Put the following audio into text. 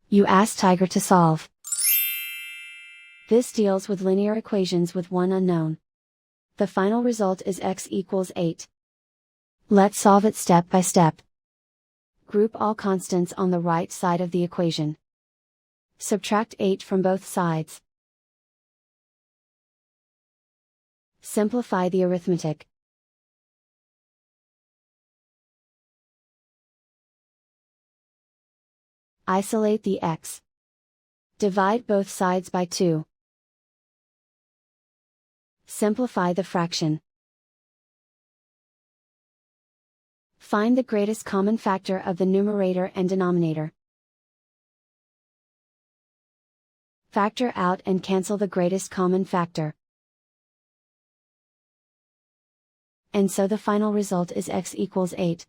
You ask Tiger to solve. This deals with linear equations with one unknown. The final result is x equals 8. Let's solve it step by step. Group all constants on the right side of the equation. Subtract 8 from both sides. Simplify the arithmetic. Isolate the x. Divide both sides by 2. Simplify the fraction. Find the greatest common factor of the numerator and denominator. Factor out and cancel the greatest common factor. And so the final result is x equals 8.